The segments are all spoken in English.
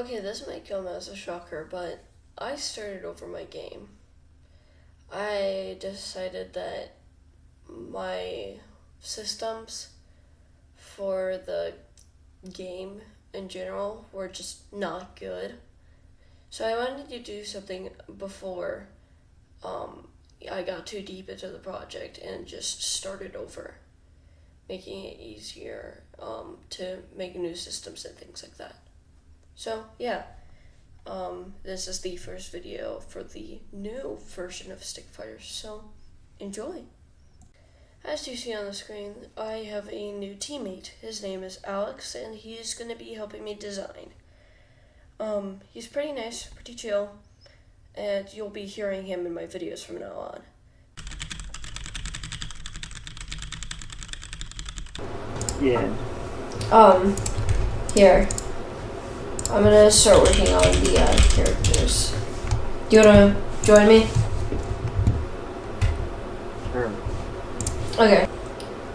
Okay, this might come as a shocker, but I started over my game. I decided that my systems for the game in general were just not good. So I wanted to do something before I got too deep into the project and just started over, making it easier to make new systems and things like that. So yeah, this is the first video for the new version of stickfighters, so enjoy. As you see on the screen, I have a new teammate. His name is Alex, and he is going to be helping me design. He's pretty nice, pretty chill, and you'll be hearing him in my videos from now on. Yeah. Here. I'm gonna start working on the characters. Do you wanna join me? Sure. Okay.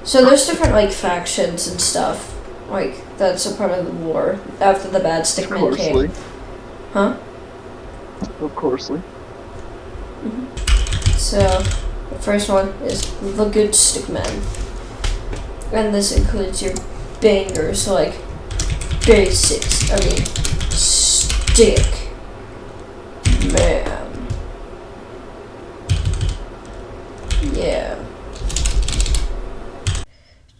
So there's different, like, factions and stuff. Like, that's a part of the war after the bad stickmen came. Huh? Of coursely. So, the first one is the good stickmen. And this includes your bangers, like basics. I mean, stick man. Yeah.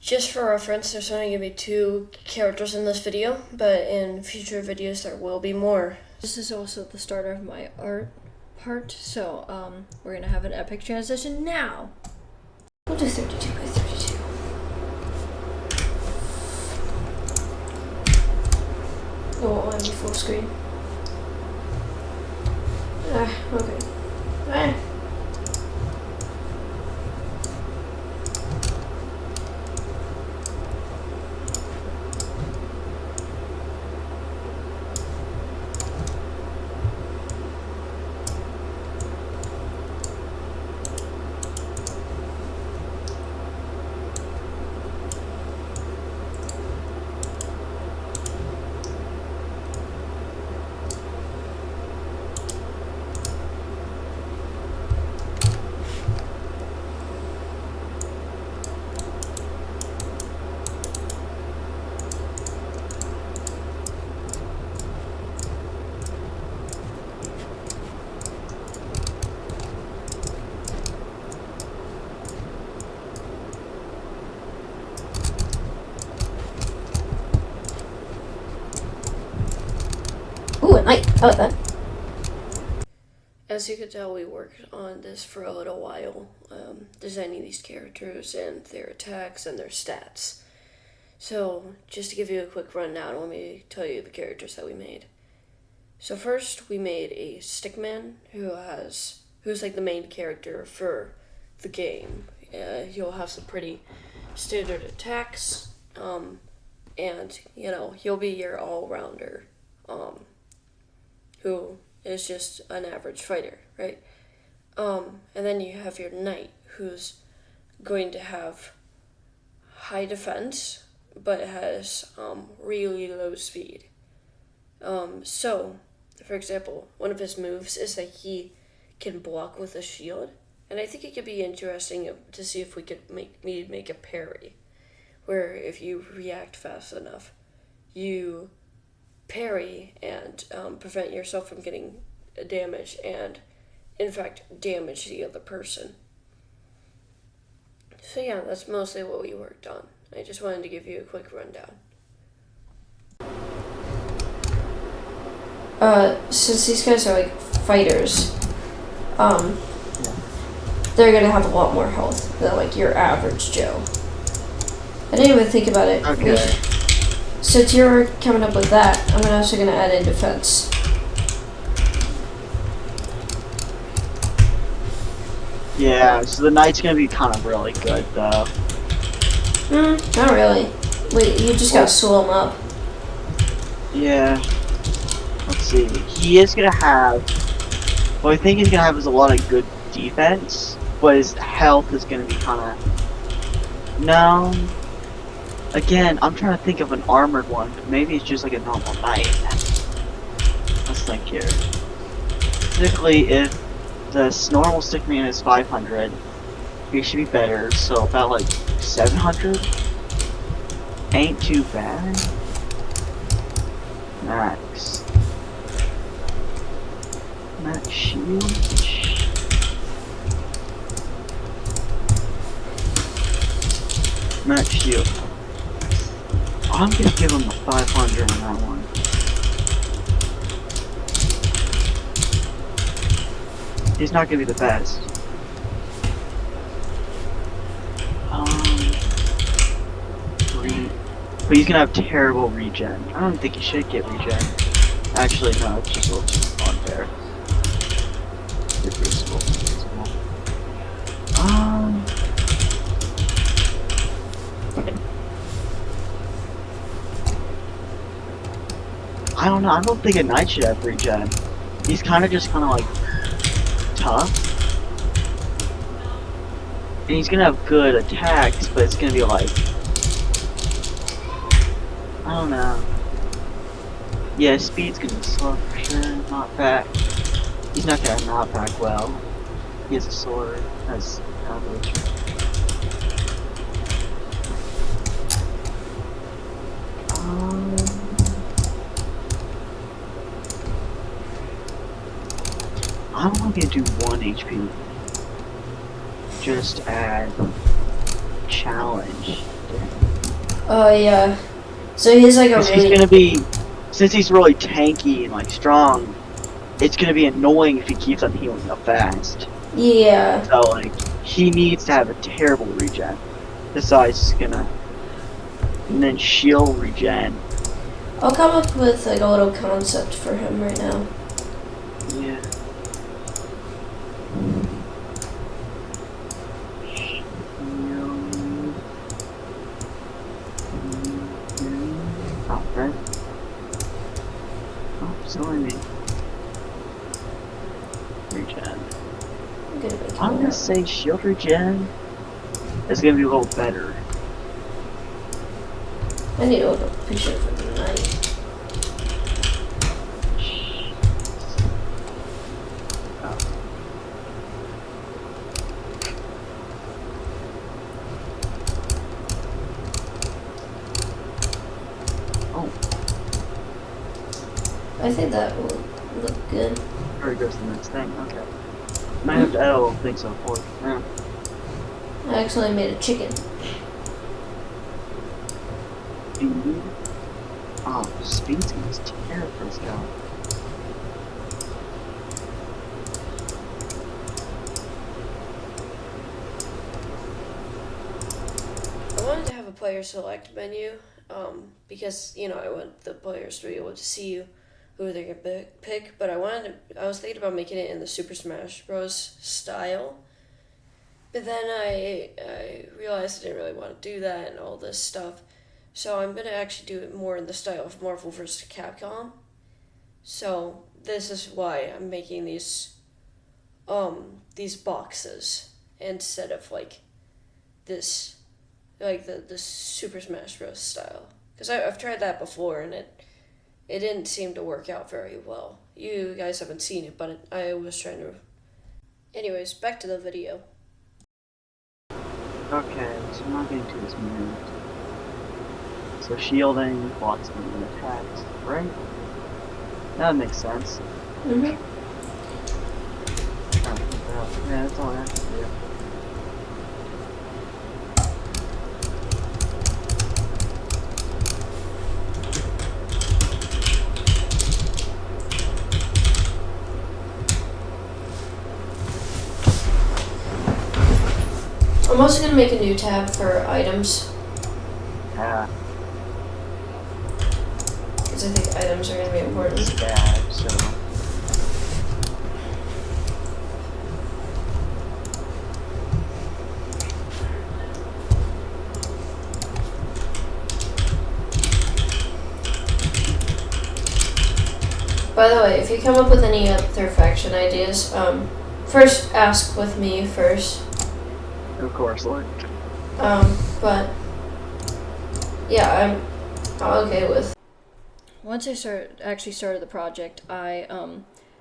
Just for reference, there's only gonna be 2 characters in this video, but in future videos there will be more. This is also the start of my art part, so we're gonna have an epic transition now. We'll do 32 by 32. Oh, I'm full screen. Okay. Ooh, at night. I like that. As you can tell, we worked on this for a little while, designing these characters and their attacks and their stats. So, just to give you a quick rundown, let me tell you the characters that we made. So first, we made a stickman who's like the main character for the game. He'll have some pretty standard attacks, and he'll be your all-rounder. Who is just an average fighter, right? And then you have your knight, who's going to have high defense, but has really low speed. So, for example, one of his moves is that he can block with a shield, and I think it could be interesting to see if we could make a parry, where if you react fast enough, you parry and prevent yourself from getting damage and, in fact, damage the other person. So yeah, that's mostly what we worked on. I just wanted to give you a quick rundown. Since these guys are like fighters, they're gonna have a lot more health than like your average Joe. I didn't even think about it. Okay. Since you're coming up with that, I'm also going to add in defense. Yeah, so the knight's gonna be kind of really good, though. Not really. Wait, you just gotta slow him up. Yeah. Let's see. He is gonna have... What I think he's gonna have is a lot of good defense, but his health is gonna be kind of... No. Again, I'm trying to think of an armored one, but maybe it's just like a normal knight. adjustment here. Typically, if the normal stickman is 500, it should be better, so about like 700 ain't too bad. Max shield. Max shield. I'm gonna give him a 500 on that one. He's not gonna be the best. But he's gonna have terrible regen. I don't think he should get regen. Actually, no, it's just a little too unfair. I don't know. I don't think a knight should have regen. He's kind of like tough, and he's gonna have good attacks, but it's gonna be like, I don't know. Yeah, speed's gonna be slow for sure. Not back. He's not gonna knock back well. He has a sword. That's coverage. I'm only gonna do 1 HP. Just add challenge. Oh yeah. So he's like a really... He's gonna be, since he's really tanky and like strong, it's gonna be annoying if he keeps on healing up fast. Yeah. So like, he needs to have a terrible regen. Besides, he's gonna, and then shield regen. I'll come up with like a little concept for him right now. Yeah. Okay. Oh, so I mean, regen. I'm gonna say shield regen is gonna be a little better. I need to look up a picture of him tonight. I think that will look good. Or it goes to the next thing, okay. Might have to add a little thing so forth. Yeah. I actually made a chicken. Speed? Oh, speed's gonna be terrible for this guy. I wanted to have a player select menu, because, you know, I want the players to be able to see who they're gonna pick, but I was thinking about making it in the Super Smash Bros. Style, but then I realized I didn't really want to do that and all this stuff, so I'm gonna actually do it more in the style of Marvel vs. Capcom. So this is why I'm making these boxes instead of like this, like the Super Smash Bros. Style, because I've tried that before and it didn't seem to work out very well. You guys haven't seen it, but I was trying to... Anyways, back to the video. Okay, so I'm not getting to this minute. So shielding, blocks and attacks, right? That makes sense. Mm-hmm. Yeah, that's all I have to do. I'm also going to make a new tab for items. Yeah. Because I think items are going to be important. Stab, so... By the way, if you come up with any other faction ideas, first ask with me first. Of course, Lord. But yeah, I'm okay with once I actually started the project, I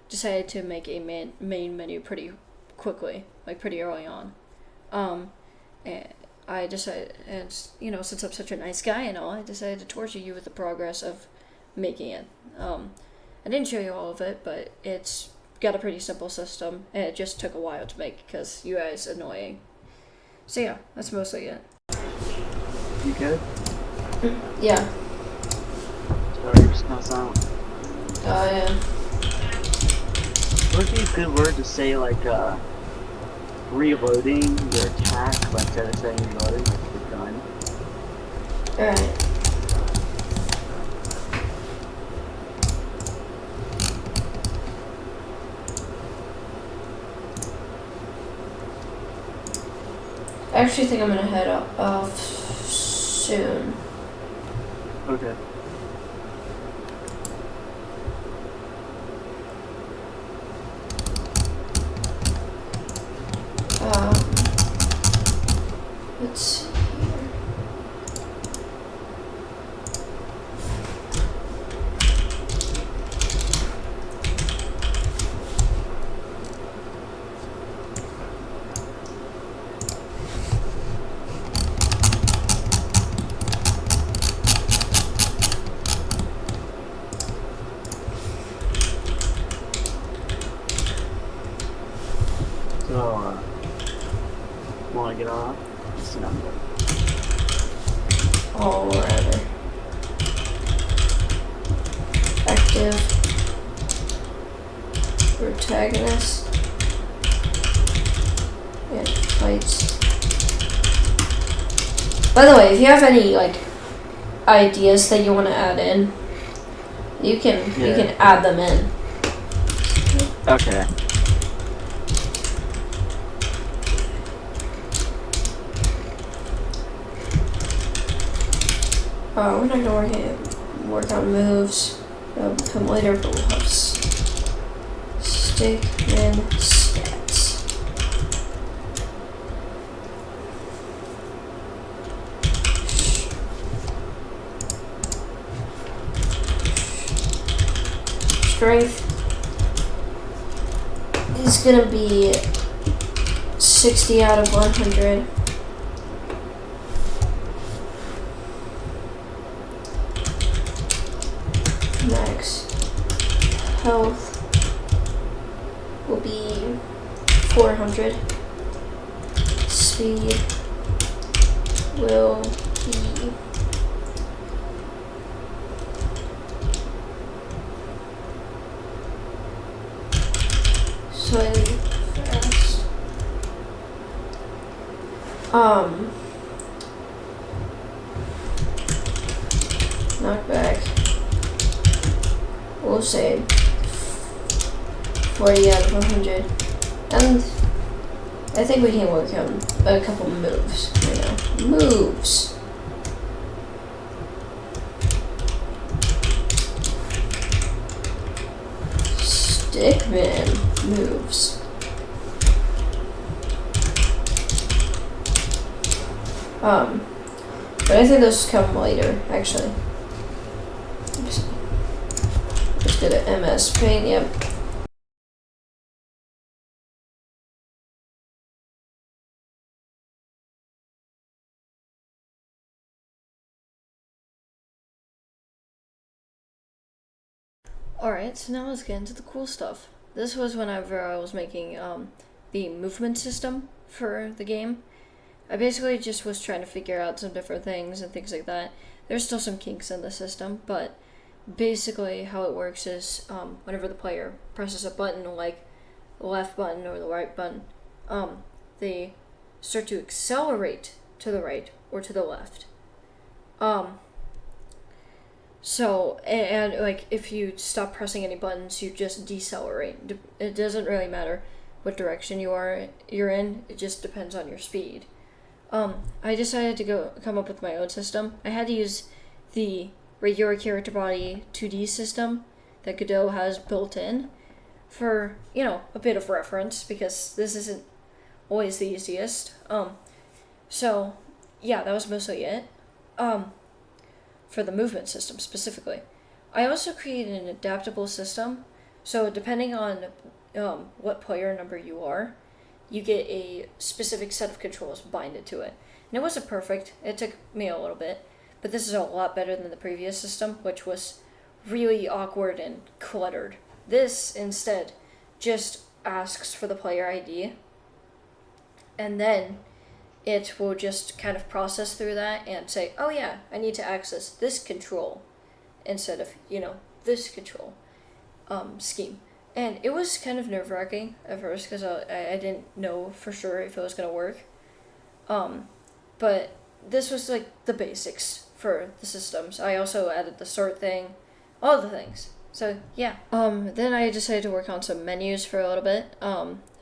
decided to make a main menu pretty quickly, like pretty early on. And I decided, and since I'm such a nice guy and all, I decided to torture you with the progress of making it. I didn't show you all of it, but it's got a pretty simple system, and it just took a while to make because you guys annoying. So yeah, that's mostly it. You good? Yeah. Sorry, you're just not silent. Yeah. Would it be a good word to say, like, reloading your attack, like, instead of saying reloading, like your gun? Alright. I actually think I'm gonna head off soon. Okay. Let's see here. So, wanna get off? It's not good. Oh, wherever. Active. Protagonist. And fights. By the way, if you have any, like, ideas that you want to add in, you can add them in. Okay. We're not gonna work on moves. That'll come later, but we'll have stickman stats. Strength is gonna be 60 out of 100. Max health will be 400. Speed will be slightly fast. Knockback. We'll say 40 out of 100. And I think we can work on a couple moves right now. Moves. Stickman moves. But I think those come later, actually. Let's go to MS Paint, yep. Alright, so now let's get into the cool stuff. This was whenever I was making the movement system for the game. I basically just was trying to figure out some different things and things like that. There's still some kinks in the system, but basically how it works is whenever the player presses a button, like the left button or the right button, they start to accelerate to the right or to the left. So, and like if you stop pressing any buttons, you just decelerate. It doesn't really matter what direction you're in. It just depends on your speed. I decided to come up with my own system. I had to use the regular character body 2D system that Godot has built in for, a bit of reference, because this isn't always the easiest. So yeah, that was mostly it. For the movement system specifically, I also created an adaptable system. So depending on what player number you are, you get a specific set of controls binded to it. And it wasn't perfect. It took me a little bit, but this is a lot better than the previous system, which was really awkward and cluttered. This instead just asks for the player ID, and then it will just kind of process through that and say, oh yeah, I need to access this control instead of, this control scheme. And it was kind of nerve-wracking at first because I didn't know for sure if it was going to work. But this was like the basics for the systems. I also added the sort thing, all the things. So yeah. Then I decided to work on some menus for a little bit.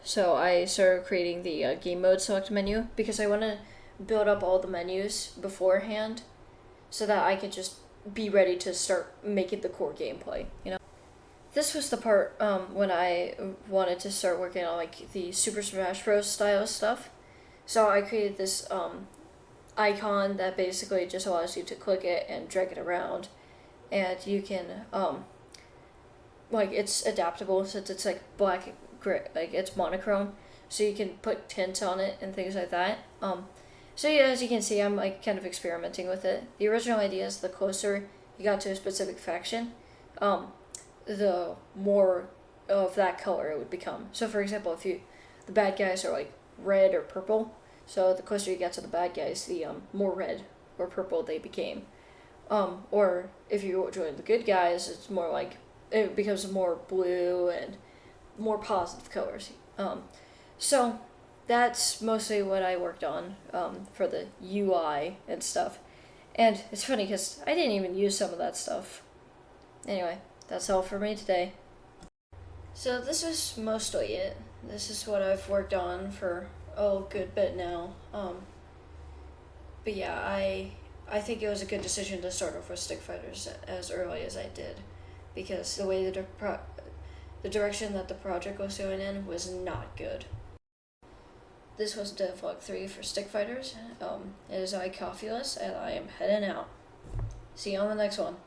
So I started creating the game mode select menu because I want to build up all the menus beforehand so that I could just be ready to start making the core gameplay, This was the part when I wanted to start working on like the Super Smash Bros. Style stuff. So I created this icon that basically just allows you to click it and drag it around, and you can it's adaptable since it's like black, gray, like it's monochrome, so you can put tints on it and things like that. So yeah, as you can see, I'm like kind of experimenting with it. The original idea is the closer you got to a specific faction, the more of that color it would become. So for example, if the bad guys are like red or purple, so the closer you get to the bad guys, the more red or purple they became. Or if you join the good guys, it's more like it becomes more blue and more positive colors. So that's mostly what I worked on for the UI and stuff. And it's funny because I didn't even use some of that stuff. Anyway, that's all for me today. So this is mostly it. This is what I've worked on for a good bit now. But yeah, I think it was a good decision to start off with stickfighters as early as I did, because the way the direction that the project was going in was not good. This was Devlog 3 for stickfighters. It is I, Coffeeless, and I am heading out. See you on the next one.